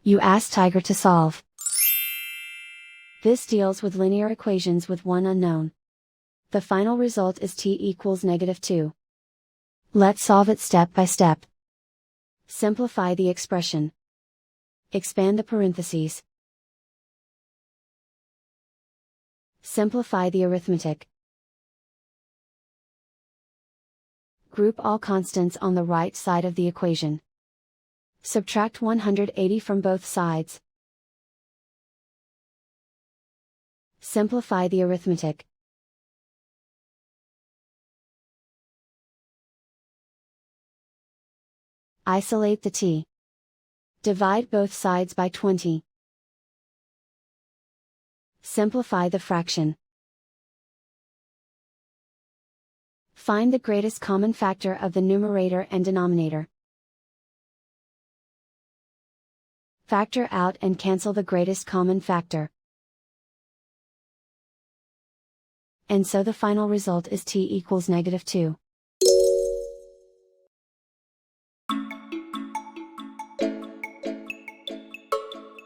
You ask Tiger to solve. This deals with linear equations with one unknown. The final result is t equals -2. Let's solve it step by step. Simplify the expression. Expand the parentheses. Simplify the arithmetic. Group all constants on the right side of the equation. Subtract 180 from both sides. Simplify the arithmetic. Isolate the t. Divide both sides by 20. Simplify the fraction. Find the greatest common factor of the numerator and denominator. Factor out and cancel the greatest common factor. And so the final result is t equals -2.